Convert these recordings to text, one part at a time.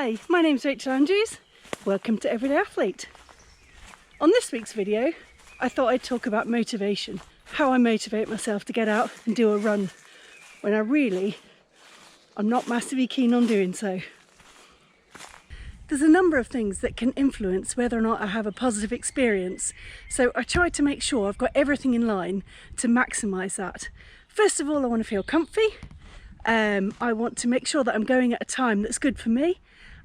Hi, my name's Rachel Andrews. Welcome to Everyday Athlete. On this week's video, I thought I'd talk about motivation, how I motivate myself to get out and do a run when I'm not massively keen on doing so. There's a number of things that can influence whether or not I have a positive experience, so I try to make sure I've got everything in line to maximise that. First of all, I want to feel comfy. I want to make sure that I'm going at a time that's good for me.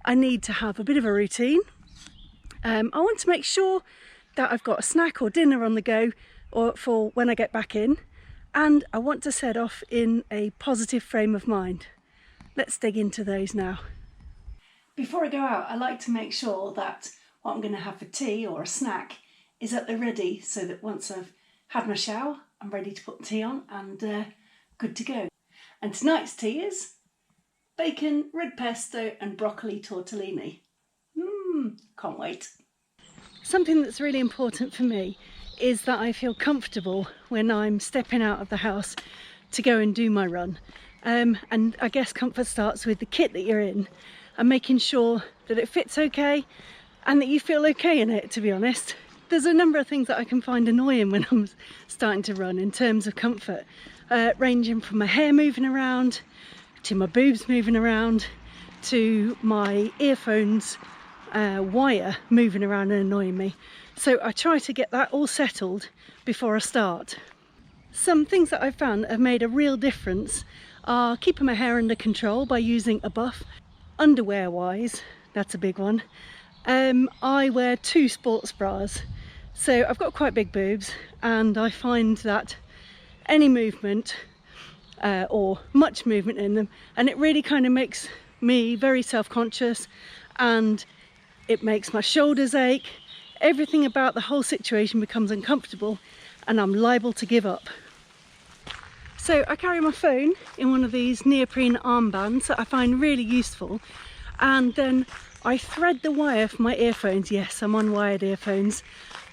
I need to have a bit of a routine. I want to make sure that I've got a snack or dinner on the go or for when I get back in, and I want to set off in a positive frame of mind. Let's dig into those now. Before I go out, I like to make sure that what I'm going to have for tea or a snack is at the ready, so that once I've had my shower, I'm ready to put the tea on and good to go. And tonight's tea is bacon, red pesto and broccoli tortellini. Can't wait. Something that's really important for me is that I feel comfortable when I'm stepping out of the house to go and do my run. And I guess comfort starts with the kit that you're in and making sure that it fits okay and that you feel okay in it, to be honest. There's a number of things that I can find annoying when I'm starting to run in terms of comfort, ranging from my hair moving around, to my boobs moving around, to my earphones wire moving around and annoying me. So I try to get that all settled before I start. Some things that I've found have made a real difference are keeping my hair under control by using a buff. Underwear wise, that's a big one. I wear 2 sports bras, so I've got quite big boobs, and I find that any movement or much movement in them, and it really kind of makes me very self-conscious, and it makes my shoulders ache. Everything about the whole situation becomes uncomfortable and I'm liable to give up. So I carry my phone in one of these neoprene armbands that I find really useful, and then I thread the wire for my earphones, yes, I'm on wired earphones,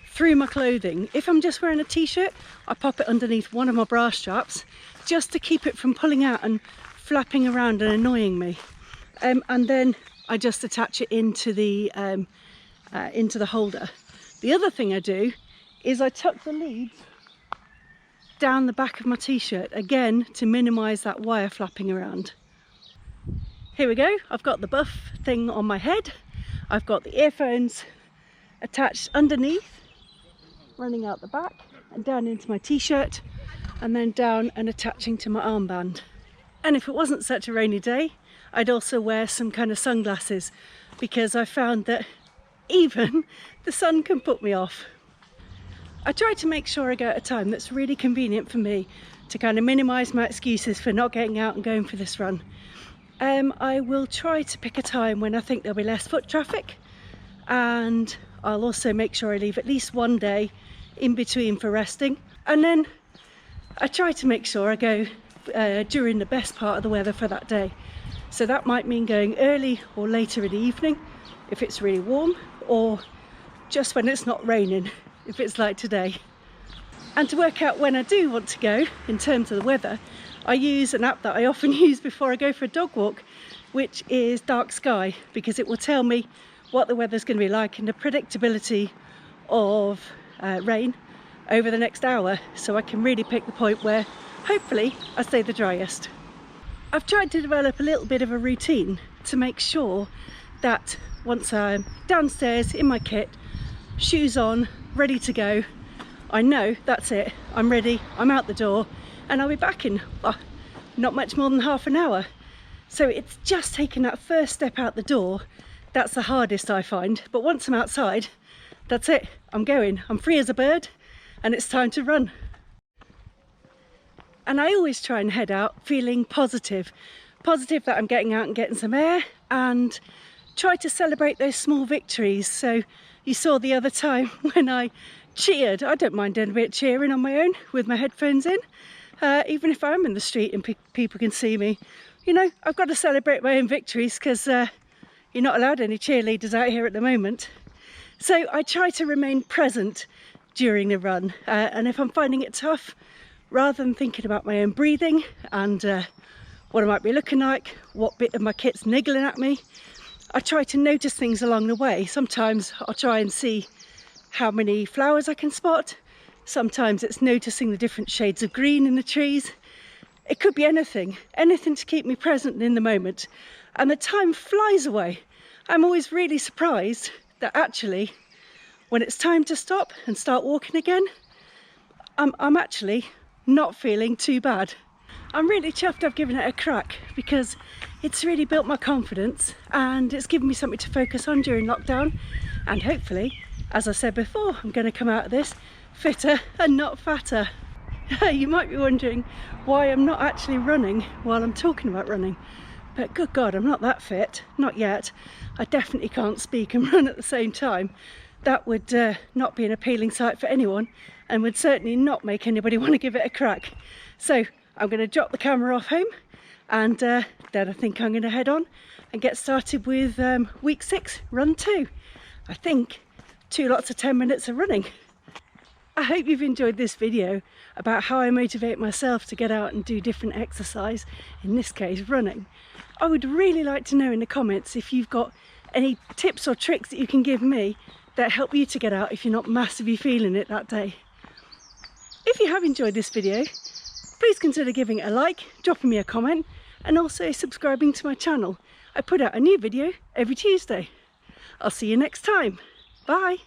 through my clothing. If I'm just wearing a t-shirt, I pop it underneath one of my bra straps just to keep it from pulling out and flapping around and annoying me. And then I just attach it into the holder. The other thing I do is I tuck the leads down the back of my t-shirt, again to minimise that wire flapping around. Here we go, I've got the buff thing on my head, I've got the earphones attached underneath, running out the back and down into my t-shirt, and then down and attaching to my armband. And if it wasn't such a rainy day, I'd also wear some kind of sunglasses, because I found that even the sun can put me off. I try to make sure I go at a time that's really convenient for me to kind of minimise my excuses for not getting out and going for this run. I will try to pick a time when I think there'll be less foot traffic, and I'll also make sure I leave at least one day in between for resting. And then I try to make sure I go during the best part of the weather for that day. So that might mean going early or later in the evening if it's really warm, or just when it's not raining if it's like today. And to work out when I do want to go in terms of the weather, I use an app that I often use before I go for a dog walk, which is Dark Sky, because it will tell me what the weather's going to be like and the predictability of rain over the next hour, so I can really pick the point where hopefully I stay the driest. I've tried to develop a little bit of a routine to make sure that once I'm downstairs in my kit, shoes on, ready to go, I know that's it, I'm ready, I'm out the door, and I'll be back in not much more than half an hour. So it's just taking that first step out the door that's the hardest, I find. But once I'm outside, that's it, I'm going, I'm free as a bird, and it's time to run. And I always try and head out feeling positive that I'm getting out and getting some air, and try to celebrate those small victories. So you saw the other time when I cheered, I don't mind doing a bit of cheering on my own with my headphones in, even if I'm in the street and people can see me. You know, I've got to celebrate my own victories, because you're not allowed any cheerleaders out here at the moment. So I try to remain present during the run, and if I'm finding it tough, rather than thinking about my own breathing and what I might be looking like, what bit of my kit's niggling at me, I try to notice things along the way. Sometimes I'll try and see how many flowers I can spot. Sometimes it's noticing the different shades of green in the trees. It could be anything to keep me present in the moment. And the time flies away. I'm always really surprised that actually, when it's time to stop and start walking again, I'm actually not feeling too bad. I'm really chuffed I've given it a crack because it's really built my confidence and it's given me something to focus on during lockdown, and hopefully, as I said before, I'm going to come out of this fitter and not fatter. You might be wondering why I'm not actually running while I'm talking about running, but good God, I'm not that fit, not yet. I definitely can't speak and run at the same time. That would not be an appealing sight for anyone and would certainly not make anybody want to give it a crack. So I'm going to drop the camera off home, and then I think I'm going to head on and get started with week 6, run 2. I think 2 lots of 10 minutes of running. I hope you've enjoyed this video about how I motivate myself to get out and do different exercise, in this case running. I would really like to know in the comments if you've got any tips or tricks that you can give me that help you to get out if you're not massively feeling it that day. If you have enjoyed this video, please consider giving it a like, dropping me a comment, and also subscribing to my channel. I put out a new video every Tuesday. I'll see you next time. Bye!